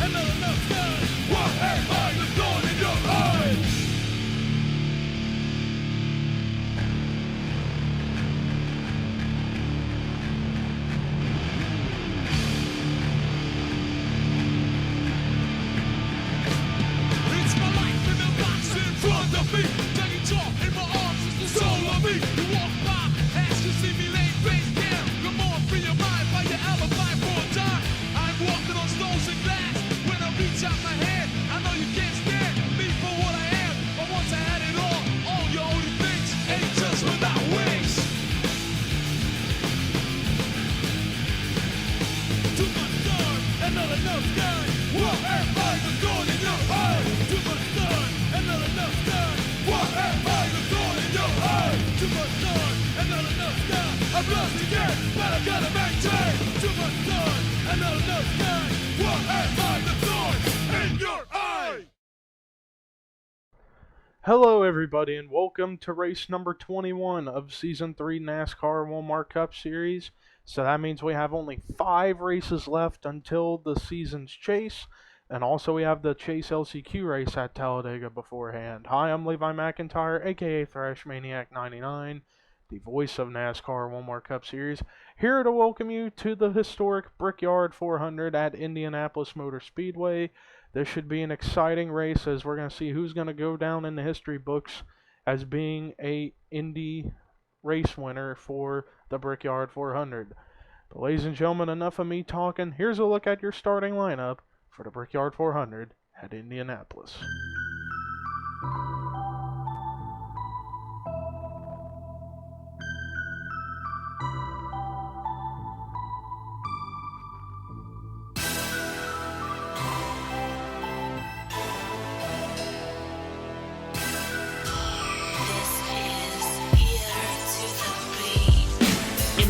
and not enough time. What am I the thorn in your eye? It's my life in the box in front of me. Taking talk in my arms is the soul of me. You walk by, ask to see me lay face down. Come on, free your mind by your alibi for a time. I'm walking on stones and glass. When I reach out my hand, I know you can't stand me for what I am. But once I had it all your only things ain't just without wings. Too much sun and not enough sky. What am I the thorn in your eye? Too much sun and not enough sky. What am I the thorn in your eye? Too much sun and not enough sky. I'm lost again, but I gotta maintain. Too much sun and not enough sky. What am I the thorn in your eye? Hello everybody and welcome to race number 21 of Season 3 NASCAR Walmart Cup Series. So that means we have only 5 races left until the season's chase. And also we have the Chase LCQ race at Talladega beforehand. Hi, I'm Levi McIntyre, aka Thrash Maniac 99, the voice of NASCAR Walmart Cup Series, here to welcome you to the historic Brickyard 400 at Indianapolis Motor Speedway. This should be an exciting race as we're going to see who's going to go down in the history books as being a Indy race winner for the Brickyard 400. But ladies and gentlemen, enough of me talking. Here's a look at your starting lineup for the Brickyard 400 at Indianapolis.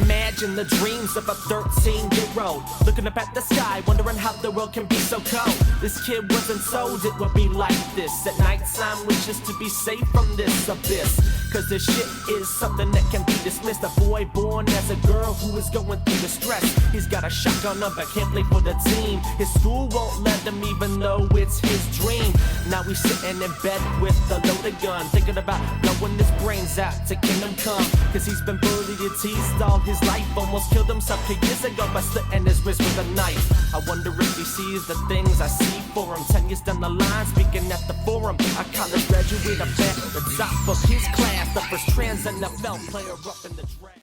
Imagine the dreams of a 13-year-old looking up at the sky, wondering how the world can be so cold. This kid wasn't sold it would be like this. At nighttime wishes to be safe from this abyss, cause this shit is something that can be dismissed. A boy born as a girl who is going through the stress. He's got a shotgun but can't play for the team. His school won't let him even though it's his dream. Now he's sitting in bed with a loaded gun, thinking about blowing his brains out to kingdom come. Cause he's been bullied and teased all his life. Almost killed himself 2 years ago by slitting his wrist with a knife. I wonder if he sees the things I see for him. 10 years down the line, speaking at the forum. A college graduate up at the top of his class, the first trans NFL player up in the draft.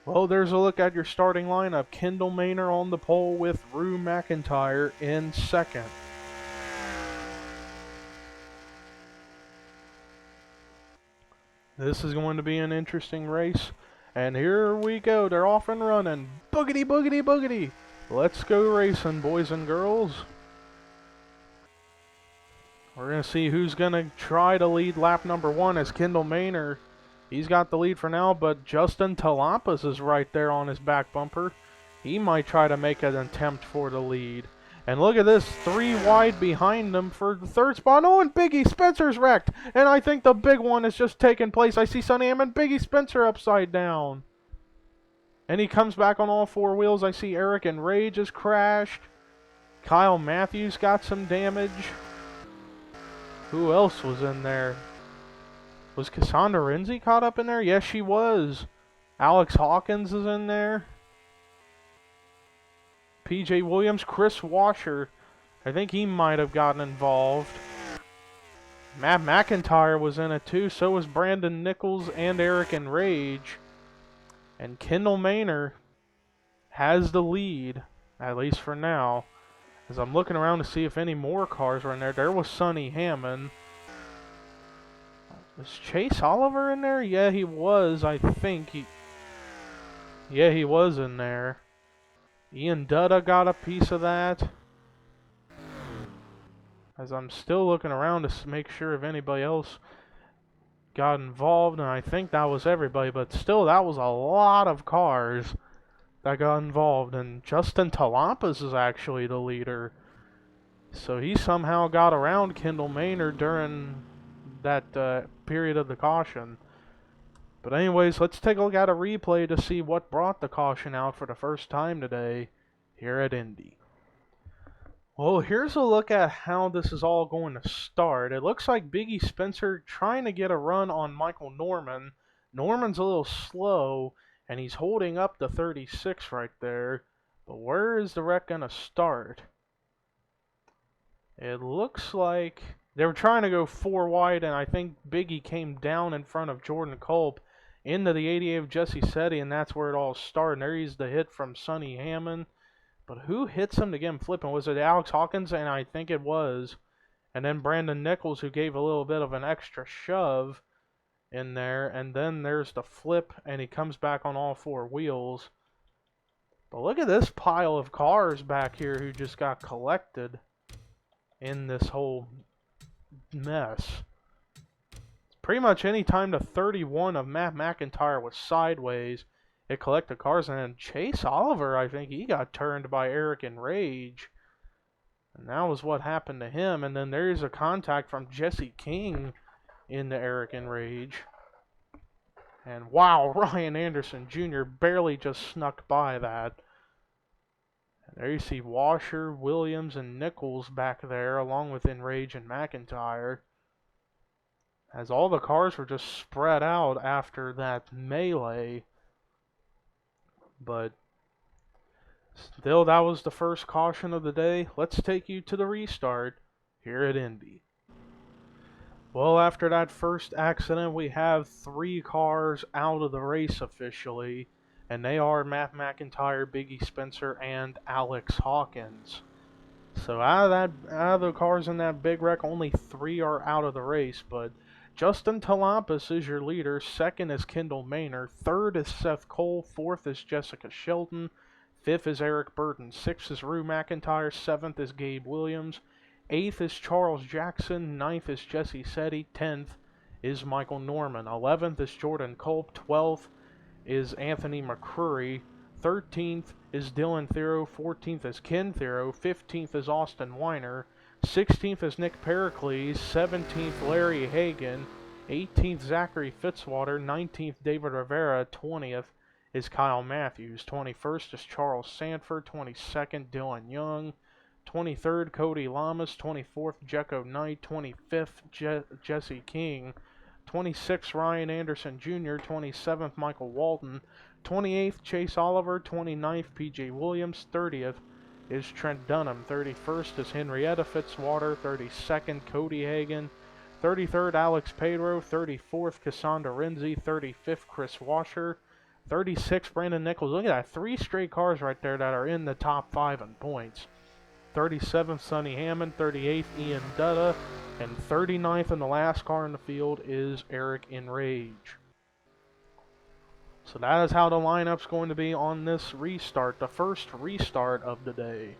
Well, there's a look at your starting lineup. Kendall Maynor on the pole with Rue McIntyre in second. This is going to be an interesting race. And here we go. They're off and running. Boogity, boogity, boogity. Let's go racing, boys and girls. We're going to see who's going to try to lead lap number 1 as Kendall Maynor. He's got the lead for now, but Justin Talampas is right there on his back bumper. He might try to make an attempt for the lead. And look at this, 3 wide behind them for the third spot. Oh, and Biggie Spencer's wrecked. And I think the big one is just taking place. I see Sonny M and Biggie Spencer upside down. And he comes back on all 4 wheels. I see Eric and Rage has crashed. Kyle Matthews got some damage. Who else was in there? Was Cassandra Renzi caught up in there? Yes, she was. Alex Hawkins is in there. PJ Williams, Chris Washer, I think he might have gotten involved. Matt McIntyre was in it too, so was Brandon Nichols and Eric and Rage. And Kendall Maynor has the lead, at least for now. As I'm looking around to see if any more cars were in there. There was Sonny Hammond. Was Chase Oliver in there? Yeah, he was, I think. Yeah, he was in there. Ian Dutta got a piece of that. As I'm still looking around to make sure if anybody else got involved, and I think that was everybody, but still, that was a lot of cars that got involved, and Justin Talampas is actually the leader. So he somehow got around Kendall Maynor during that period of the caution. But anyways, let's take a look at a replay to see what brought the caution out for the first time today here at Indy. Well, here's a look at how this is all going to start. It looks like Biggie Spencer trying to get a run on Michael Norman. Norman's a little slow, and he's holding up the 36 right there. But where is the wreck going to start? It looks like they were trying to go 4 wide, and I think Biggie came down in front of Jordan Culp into the 88 of Jesse Setti, and that's where it all started. And there's the hit from Sonny Hammond. But who hits him to get him flipping? Was it Alex Hawkins? And I think it was. And then Brandon Nichols, who gave a little bit of an extra shove in there. And then there's the flip, and he comes back on all 4 wheels. But look at this pile of cars back here who just got collected in this whole mess. Pretty much any time the 31 of Matt McIntyre was sideways, it collected cars. And then Chase Oliver, I think he got turned by Eric in Rage. And that was what happened to him. And then there's a contact from Jesse King into Eric in Rage. And wow, Ryan Anderson Jr. barely just snuck by that. And there you see Washer, Williams, and Nichols back there, along with Enrage and McIntyre. As all the cars were just spread out after that melee. But still, that was the first caution of the day. Let's take you to the restart here at Indy. Well, after that first accident, we have 3 cars out of the race officially. And they are Matt McIntyre, Biggie Spencer, and Alex Hawkins. So out of the cars in that big wreck, only 3 are out of the race. But Justin Talampas is your leader. 2nd is Kendall Maynor. 3rd is Seth Cole. 4th is Jessica Shelton. 5th is Eric Burton. 6th is Rue McIntyre. 7th is Gabe Williams. 8th is Charles Jackson. 9th is Jesse Setti. 10th is Michael Norman. 11th is Jordan Culp. 12th is Anthony McCrory. 13th is Dylan Thero. 14th is Ken Thero. 15th is Austin Weiner. 16th is Nick Pericles, 17th Larry Hagan, 18th Zachary Fitzwater, 19th David Rivera, 20th is Kyle Matthews, 21st is Charles Sanford, 22nd Dylan Young, 23rd Cody Lamas, 24th Jecko Knight, 25th Jesse King, 26th Ryan Anderson Jr., 27th Michael Walton, 28th Chase Oliver, 29th PJ Williams, 30th is Trent Dunham, 31st is Henrietta Fitzwater, 32nd Cody Hagan, 33rd Alex Pedro, 34th Cassandra Renzi, 35th Chris Washer, 36th Brandon Nichols. Look at that, 3 straight cars right there that are in the top 5 in points. 37th Sonny Hammond, 38th Ian Dutta, and 39th in the last car in the field is Eric Enrage. So that is how the lineup's going to be on this restart, the first restart of the day.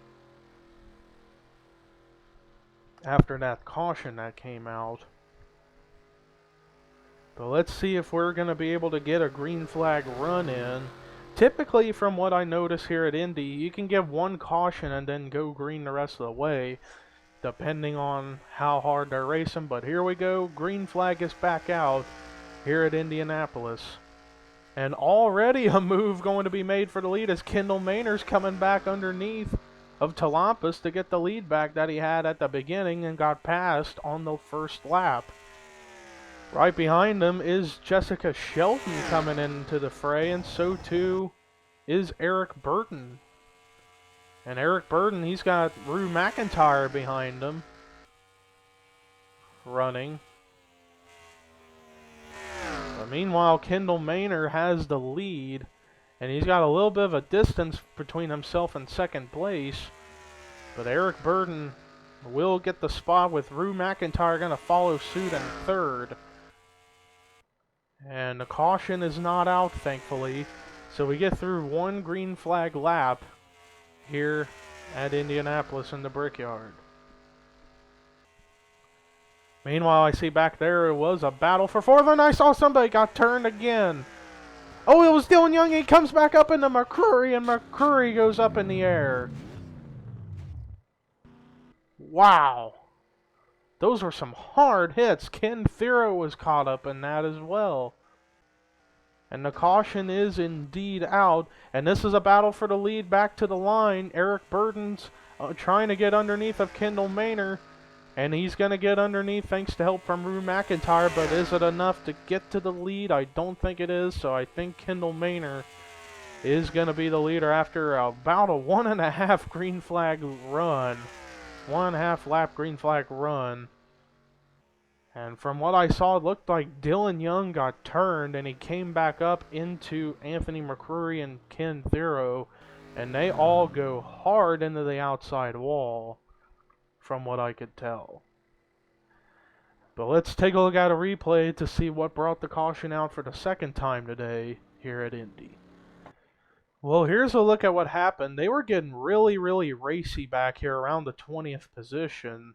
After that caution that came out. But let's see if we're going to be able to get a green flag run in. Typically, from what I notice here at Indy, you can give 1 caution and then go green the rest of the way, depending on how hard they're racing. But here we go, green flag is back out here at Indianapolis. And already a move going to be made for the lead as Kendall Maynor's coming back underneath of Talampas to get the lead back that he had at the beginning and got passed on the first lap. Right behind him is Jessica Shelton coming into the fray, and so too is Eric Burton. And Eric Burton, he's got Rue McIntyre behind him running. But meanwhile, Kendall Maynor has the lead, and he's got a little bit of a distance between himself and second place. But Eric Burton will get the spot with Rue McIntyre going to follow suit in 3rd. And the caution is not out, thankfully. So we get through 1 green flag lap here at Indianapolis in the Brickyard. Meanwhile, I see back there it was a battle for 4th, and I saw somebody got turned again. Oh, it was Dylan Young. He comes back up into McCrory, and McCrory goes up in the air. Wow. Those were some hard hits. Ken Thero was caught up in that as well. And the caution is indeed out. And this is a battle for the lead back to the line. Eric Burton's trying to get underneath of Kendall Maynor. And he's going to get underneath thanks to help from Rue McIntyre, but is it enough to get to the lead? I don't think it is, so I think Kendall Maynor is going to be the leader after about a 1.5 green flag run. 1.5 lap green flag run. And from what I saw, it looked like Dylan Young got turned, and he came back up into Anthony McCrory and Ken Thero, and they all go hard into the outside wall, from what I could tell. But let's take a look at a replay to see what brought the caution out for the second time today here at Indy. Well, here's a look at what happened. They were getting really, really racy back here around the 20th position.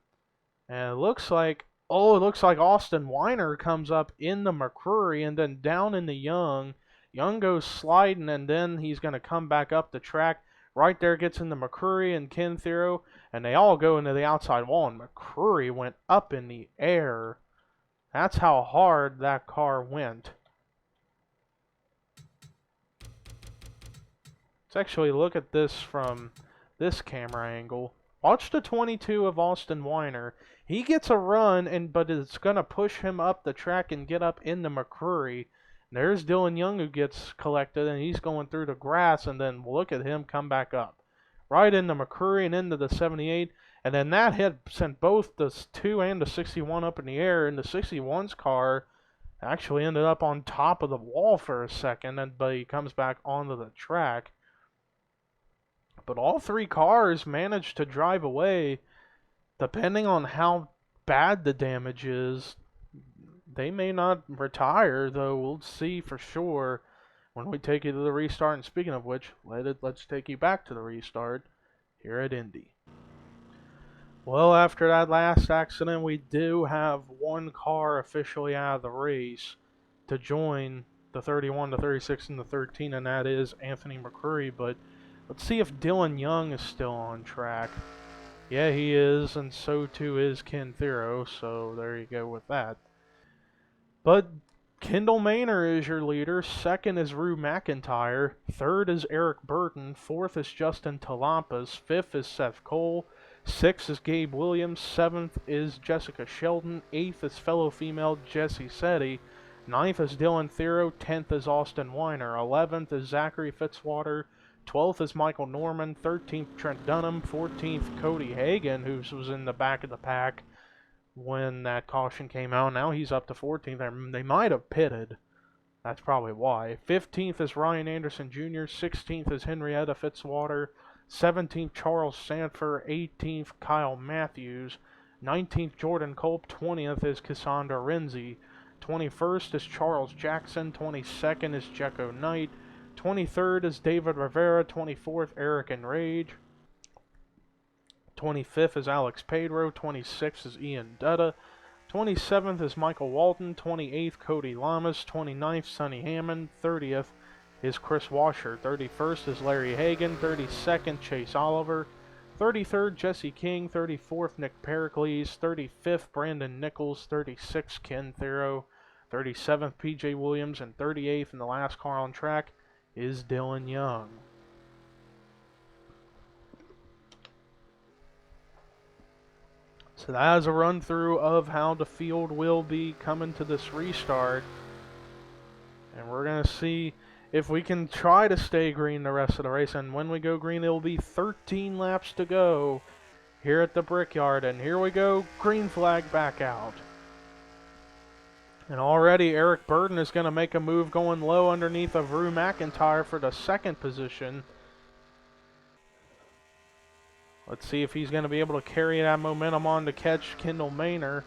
And it looks like Austin Weiner comes up in the McCrory and then down in the Young. Young goes sliding, and then he's going to come back up the track. Right there gets into McCrory and Ken Thero, and they all go into the outside wall, and McCrory went up in the air. That's how hard that car went. Let's actually look at this from this camera angle. Watch the 22 of Austin Weiner. He gets a run, but it's going to push him up the track and get up into McCrory. There's Dylan Young who gets collected, and he's going through the grass, and then look at him come back up. Right into McCrory and into the 78, and then that hit sent both the 2 and the 61 up in the air, and the 61's car actually ended up on top of the wall for a second, but he comes back onto the track. But all 3 cars managed to drive away. Depending on how bad the damage is, they may not retire, though we'll see for sure when we take you to the restart. And speaking of which, let's take you back to the restart here at Indy. Well, after that last accident, we do have 1 car officially out of the race to join the 31, the 36, and the 13, and that is Anthony McCrory. But let's see if Dylan Young is still on track. Yeah, he is, and so too is Ken Thero, so there you go with that. But Kendall Maynor is your leader. Second is Rue McIntyre. Third is Eric Burton. Fourth is Justin Talampas. Fifth is Seth Cole. Sixth is Gabe Williams. Seventh is Jessica Sheldon. Eighth is fellow female Jessie Setti. Ninth is Dylan Thero. 10th is Austin Weiner. 11th is Zachary Fitzwater. 12th is Michael Norman. 13th Trent Dunham. 14th Cody Hagan, who was in the back of the pack when that caution came out. Now he's up to 14th. They might have pitted. That's probably why. 15th is Ryan Anderson Jr. 16th is Henrietta Fitzwater. 17th Charles Sanford. 18th Kyle Matthews. 19th Jordan Culp. 20th is Cassandra Renzi. 21st is Charles Jackson. 22nd is Jecko Knight. 23rd is David Rivera. 24th Eric Enrage. 25th is Alex Pedro. 26th is Ian Dutta. 27th is Michael Walton. 28th Cody Lamas. 29th Sonny Hammond. 30th is Chris Washer. 31st is Larry Hagan. 32nd Chase Oliver. 33rd Jesse King. 34th Nick Pericles. 35th Brandon Nichols. 36th Ken Thero. 37th PJ Williams. And 38th in the last car on track is Dylan Young. So that is a run through of how the field will be coming to this restart. And we're going to see if we can try to stay green the rest of the race. And when we go green, it will be 13 laps to go here at the Brickyard. And here we go, green flag back out. And already Eric Burden is going to make a move going low underneath of Rue McIntyre for the second position. Let's see if he's going to be able to carry that momentum on to catch Kendall Maynor.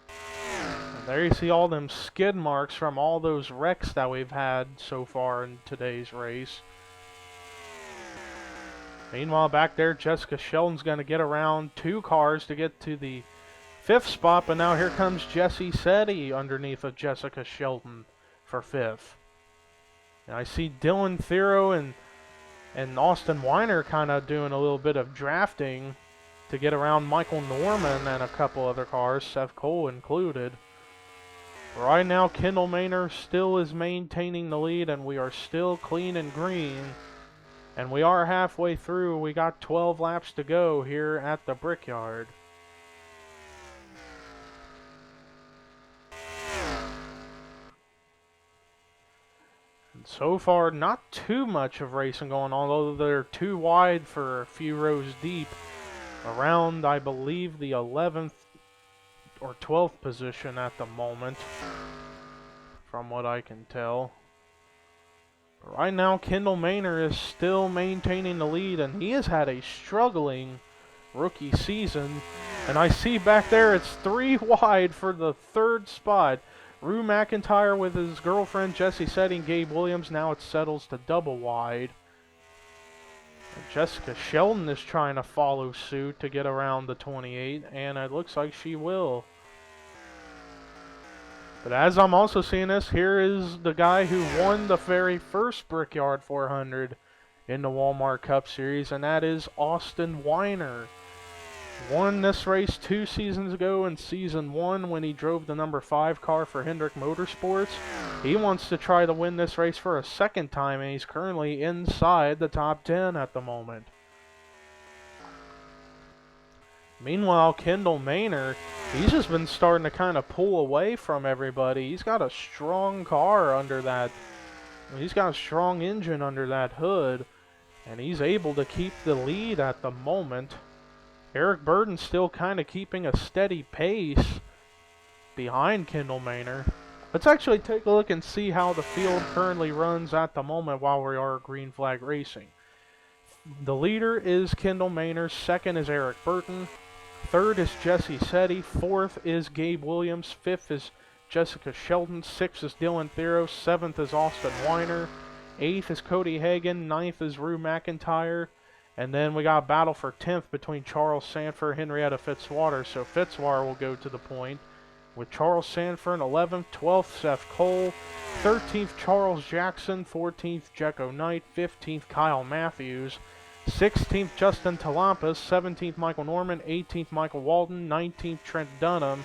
And there you see all them skid marks from all those wrecks that we've had so far in today's race. Meanwhile, back there, Jessica Sheldon's going to get around 2 cars to get to the 5th spot, but now here comes Jessie Setti underneath of Jessica Sheldon for 5th. And I see Dylan Thero and Austin Weiner kind of doing a little bit of drafting to get around Michael Norman and a couple other cars, Seth Cole included. Right now, Kendall Maynor still is maintaining the lead, and we are still clean and green. And we are halfway through. We got 12 laps to go here at the Brickyard. And so far, not too much of racing going on, although they're too wide for a few rows deep. Around, I believe, the 11th or 12th position at the moment, from what I can tell. But right now, Kendall Maynor is still maintaining the lead, and he has had a struggling rookie season. And I see back there it's 3 wide for the 3rd spot. Rue McIntyre with his girlfriend Jessie setting Gabe Williams. Now it settles to double wide. And Jessica Sheldon is trying to follow suit to get around the 28, and it looks like she will. But as I'm also seeing this, here is the guy who won the very first Brickyard 400 in the Walmart Cup Series, and that is Austin Weiner. Won this race 2 seasons ago in Season 1 when he drove the number 5 car for Hendrick Motorsports. He wants to try to win this race for a second time, and he's currently inside the top 10 at the moment. Meanwhile, Kendall Maynor, he's just been starting to kind of pull away from everybody. He's got a strong car under that. He's got a strong engine under that hood, and he's able to keep the lead at the moment. Eric Burden's still kind of keeping a steady pace behind Kendall Maynor. Let's actually take a look and see how the field currently runs at the moment while we are green flag racing. The leader is Kendall Maynor, 2nd is Eric Burton, 3rd is Jesse Setti, 4th is Gabe Williams, 5th is Jessica Sheldon, 6th is Dylan Theros, 7th is Austin Weiner, 8th is Cody Hagan, 9th is Rue McIntyre, and then we got a battle for 10th between Charles Sanford and Henrietta Fitzwater, so Fitzwater will go to the point, with Charles Sanford 11th, 12th Seth Cole, 13th Charles Jackson, 14th Jecko Knight, 15th Kyle Matthews, 16th Justin Talampas, 17th Michael Norman, 18th Michael Walden, 19th Trent Dunham,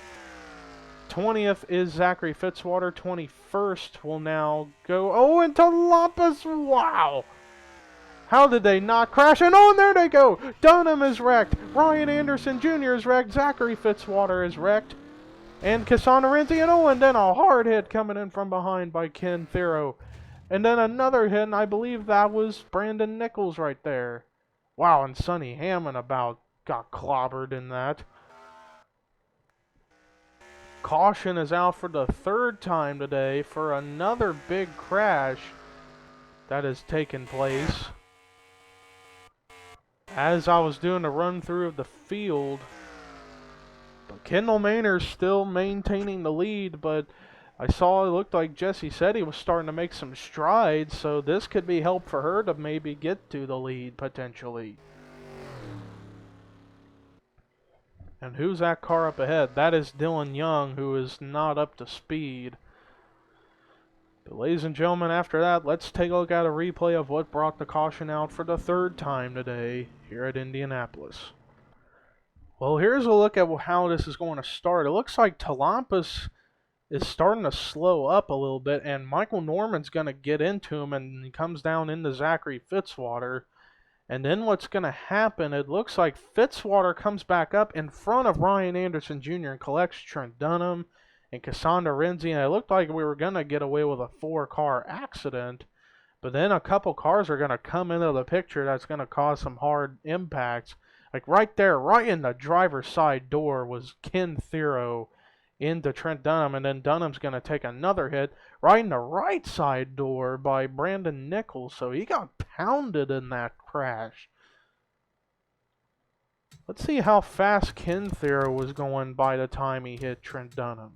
20th is Zachary Fitzwater, 21st will now go, oh, and Talampas, wow! How did they not crash? And oh, and there they go! Dunham is wrecked, Ryan Anderson Jr. is wrecked, Zachary Fitzwater is wrecked, and Cassandra Renzi, and oh, and then a hard hit coming in from behind by Ken Thero. And then another hit, and I believe that was Brandon Nichols right there. Wow, and Sonny Hammond about got clobbered in that. Caution is out for the 3rd time today for another big crash that has taken place. As I was doing a run through of the field, but Kendall Maynor's still maintaining the lead, but I saw it looked like Jesse said he was starting to make some strides, so this could be help for her to maybe get to the lead potentially. And who's that car up ahead? That is Dylan Young, who is not up to speed. But ladies and gentlemen, after that, let's take a look at a replay of what brought the caution out for the 3rd time today here at Indianapolis. Well, here's a look at how this is going to start. It looks like Talampas is starting to slow up a little bit, and Michael Norman's going to get into him, and he comes down into Zachary Fitzwater. And then what's going to happen, it looks like Fitzwater comes back up in front of Ryan Anderson Jr. and collects Trent Dunham and Cassandra Renzi, and it looked like we were going to get away with a 4-car accident, but then a couple cars are going to come into the picture that's going to cause some hard impacts. Like right there, right in the driver's side door was Ken Thero into Trent Dunham, and then Dunham's going to take another hit right in the right side door by Brandon Nichols, so he got pounded in that crash. Let's see how fast Ken Thero was going by the time he hit Trent Dunham.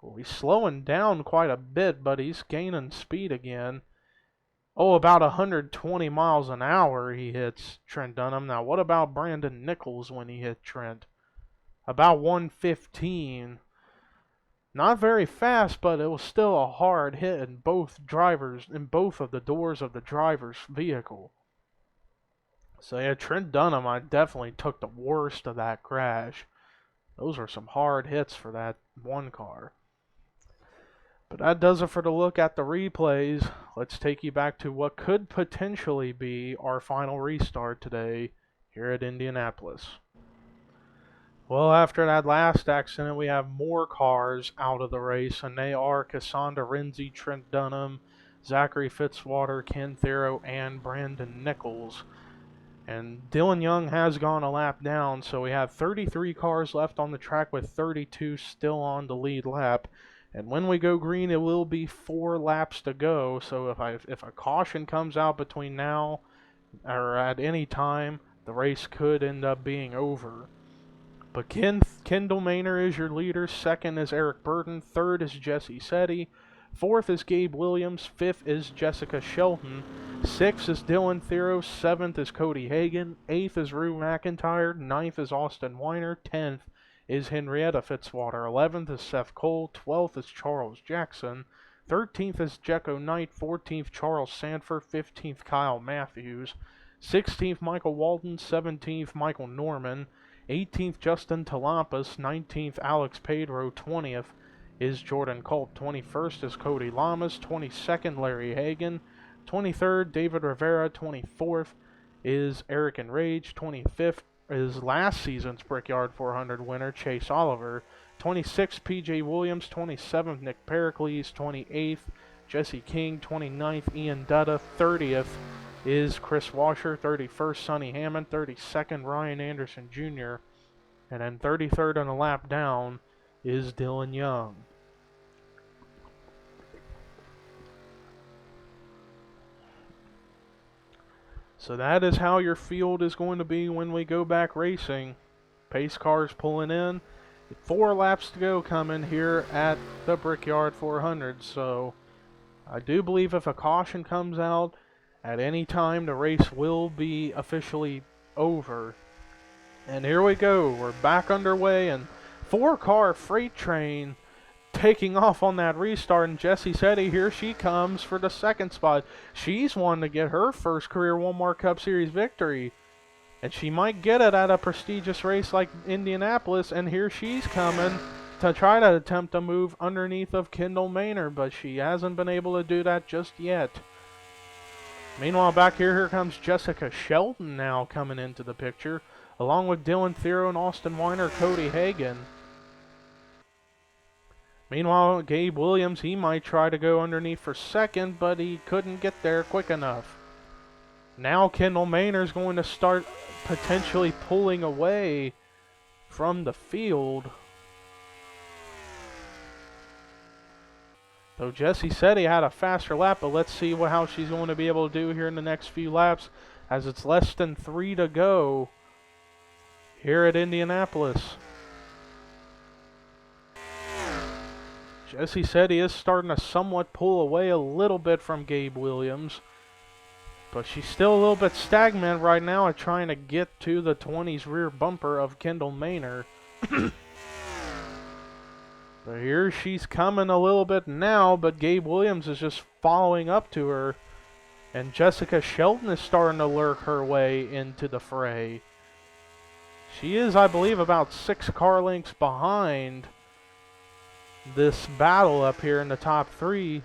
Well, he's slowing down quite a bit, but he's gaining speed again. Oh, about 120 miles an hour he hits Trent Dunham. Now, what about Brandon Nichols when he hit Trent? About 115. Not very fast, but it was still a hard hit in both of the doors of the driver's vehicle. So yeah, Trent Dunham, I definitely took the worst of that crash. Those were some hard hits for that one car. But that does it for the look at the replays. Let's take you back to what could potentially be our final restart today here at Indianapolis. Well, after that last accident, we have more cars out of the race, and they are Cassandra Renzi, Trent Dunham, Zachary Fitzwater, Ken Thero, and Brandon Nichols. And Dylan Young has gone a lap down, so we have 33 cars left on the track with 32 still on the lead lap. And when we go green, it will be 4 laps to go. So if a caution comes out between now or at any time, the race could end up being over. But Kendall Maynor is your leader. Second is Eric Burton. Third is Jesse Setti. Fourth is Gabe Williams. Fifth is Jessica Shelton. Sixth is Dylan Thero. Seventh is Cody Hagan. Eighth is Rue McIntyre. Ninth is Austin Weiner. 10th is Henrietta Fitzwater. 11th is Seth Cole. 12th is Charles Jackson. 13th is Jecko Knight. 14th Charles Sanford. 15th Kyle Matthews. 16th Michael Walton. 17th Michael Norman. 18th Justin Talampas. 19th Alex Pedro. 20th is Jordan Culp. 21st is Cody Lamas. 22nd Larry Hagan. 23rd David Rivera. 24th is Eric Enrage. 25th is last season's Brickyard 400 winner Chase Oliver. 26th PJ Williams. 27th Nick Pericles. 28th Jesse King. 29th Ian Dutta. 30th is Chris Washer. 31st Sonny Hammond. 32nd Ryan Anderson Jr. And then 33rd on the lap down is Dylan Young. So that is how your field is going to be when we go back racing. Pace cars pulling in. 4 laps to go coming here at the Brickyard 400. So I do believe if a caution comes out at any time, the race will be officially over. And here we go. We're back underway, and 4-car freight train taking off on that restart, and Jessie Setti, here she comes for the second spot. She's wanting to get her first career Walmart Cup Series victory, and she might get it at a prestigious race like Indianapolis, and here she's coming to try to attempt a move underneath of Kendall Maynor, but she hasn't been able to do that just yet. Meanwhile, back here comes Jessica Shelton now coming into the picture, along with Dylan Thero and Austin Weiner, Cody Hagan. Meanwhile, Gabe Williams, he might try to go underneath for second, but he couldn't get there quick enough. Now Kendall Maynor is going to start potentially pulling away from the field. So Jessie Setti had a faster lap, but let's see how she's going to be able to do here in the next few laps, as it's less than 3 to go here at Indianapolis. Jessie Setti is starting to somewhat pull away a little bit from Gabe Williams, but she's still a little bit stagnant right now at trying to get to the 20s rear bumper of Kendall Maynor. But here she's coming a little bit now, but Gabe Williams is just following up to her, and Jessica Shelton is starting to lurk her way into the fray. She is, I believe, about 6 car lengths behind this battle up here in the top 3.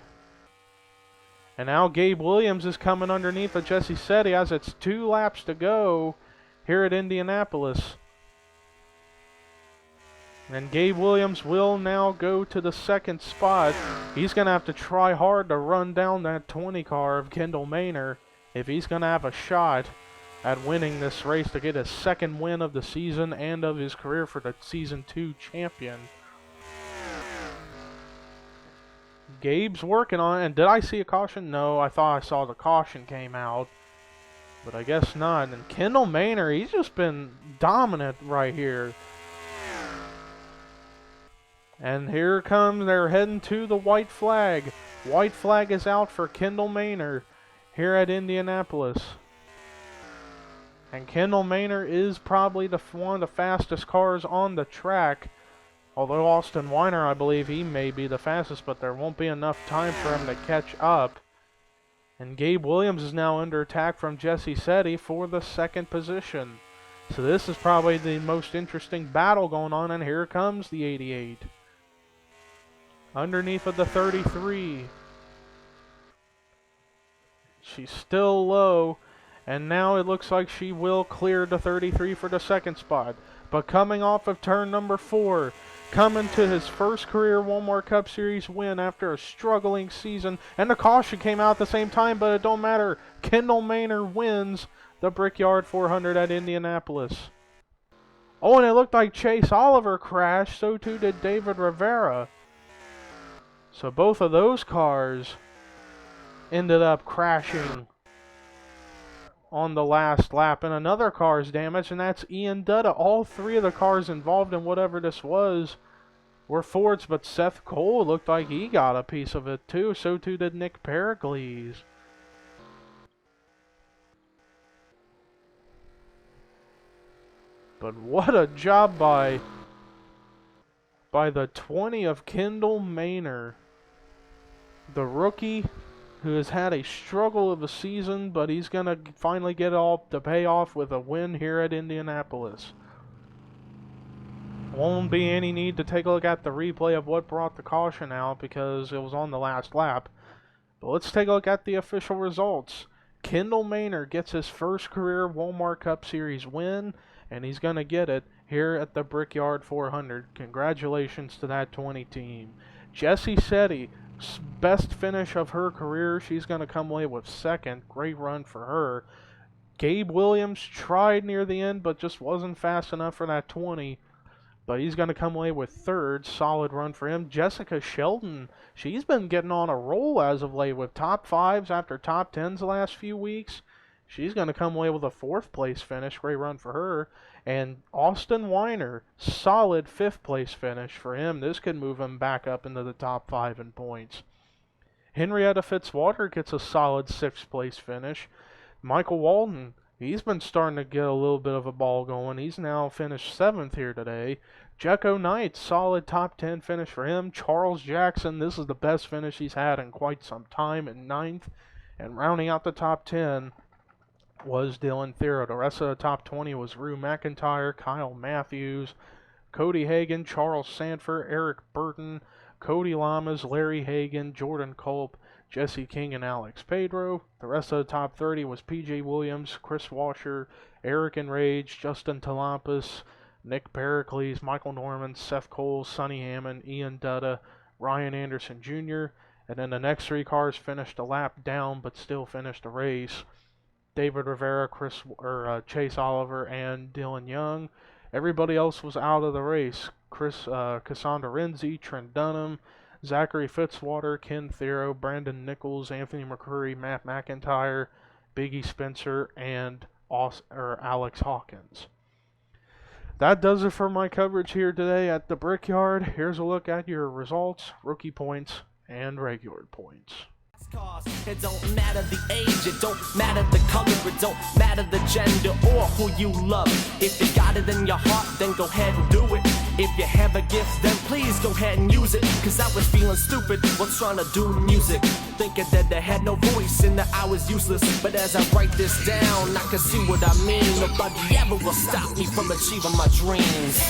And now Gabe Williams is coming underneath of Jessie Setti as it's 2 laps to go here at Indianapolis. And Gabe Williams will now go to the second spot. He's going to have to try hard to run down that 20 car of Kendall Maynor if he's going to have a shot at winning this race to get his second win of the season and of his career for the Season 2 champion. Gabe's working on it, and did I see a caution? No, I thought I saw the caution came out, but I guess not. And Kendall Maynor, he's just been dominant right here. And here comes, they're heading to the white flag. White flag is out for Kendall Maynor here at Indianapolis. And Kendall Maynor is probably one of the fastest cars on the track. Although Austin Weiner, I believe he may be the fastest, but there won't be enough time for him to catch up. And Gabe Williams is now under attack from Jessie Setti for the second position. So this is probably the most interesting battle going on, and here comes the 88. underneath of the 33. She's still low, and now it looks like she will clear the 33 for the second spot. But coming off of turn number 4, coming to his first career Walmart Cup Series win after a struggling season, and the caution came out at the same time, but it don't matter. Kendall Maynard wins the Brickyard 400 at Indianapolis. Oh, and it looked like Chase Oliver crashed, so too did David Rivera. So both of those cars ended up crashing on the last lap, and another car is damaged, and that's Ian Dutta. All three of the cars involved in whatever this was were Fords, but Seth Cole looked like he got a piece of it too. So too did Nick Pericles. But what a job by the 20 of Kendall Maynard, the rookie who has had a struggle of a season, but he's going to finally get all the payoff with a win here at Indianapolis. Won't be any need to take a look at the replay of what brought the caution out because it was on the last lap. But let's take a look at the official results. Kendall Maynard gets his first career Walmart Cup Series win, and he's going to get it here at the Brickyard 400. Congratulations to that 20 team. Jessie Setti, best finish of her career. She's going to come away with second. Great run for her. Gabe Williams tried near the end, but just wasn't fast enough for that 20. But he's going to come away with third. Solid run for him. Jessica Sheldon, she's been getting on a roll as of late with top 5s after top 10s the last few weeks. She's going to come away with a 4th place finish. Great run for her. And Austin Weiner, solid 5th place finish for him. This could move him back up into the top 5 in points. Henrietta Fitzwater gets a solid 6th place finish. Michael Walton, he's been starting to get a little bit of a ball going. He's now finished 7th here today. Jecko Knight, solid top 10 finish for him. Charles Jackson, this is the best finish he's had in quite some time, in 9th. And rounding out the top 10 was Dylan Thero. The rest of the top 20 was Rue McIntyre, Kyle Matthews, Cody Hagan, Charles Sanford, Eric Burton, Cody Lamas, Larry Hagan, Jordan Culp, Jesse King, and Alex Pedro. The rest of the top 30 was PJ Williams, Chris Washer, Eric Enrage, Justin Talampas, Nick Pericles, Michael Norman, Seth Cole, Sonny Hammond, Ian Dutta, Ryan Anderson Jr., and then the next 3 cars finished a lap down but still finished the race. David Rivera, Chase Oliver, and Dylan Young. Everybody else was out of the race. Cassandra Renzi, Trent Dunham, Zachary Fitzwater, Ken Thero, Brandon Nichols, Anthony McCurry, Matt McIntyre, Biggie Spencer, and Alex Hawkins. That does it for my coverage here today at the Brickyard. Here's a look at your results, rookie points, and regular points. It don't matter the age, it don't matter the color, it don't matter the gender or who you love. If you got it in your heart, then go ahead and do it. If you have a gift, then please go ahead and use it. Cause I was feeling stupid while trying to do music, thinking that I had no voice and that I was useless. But as I write this down, I can see what I mean. Nobody ever will stop me from achieving my dreams.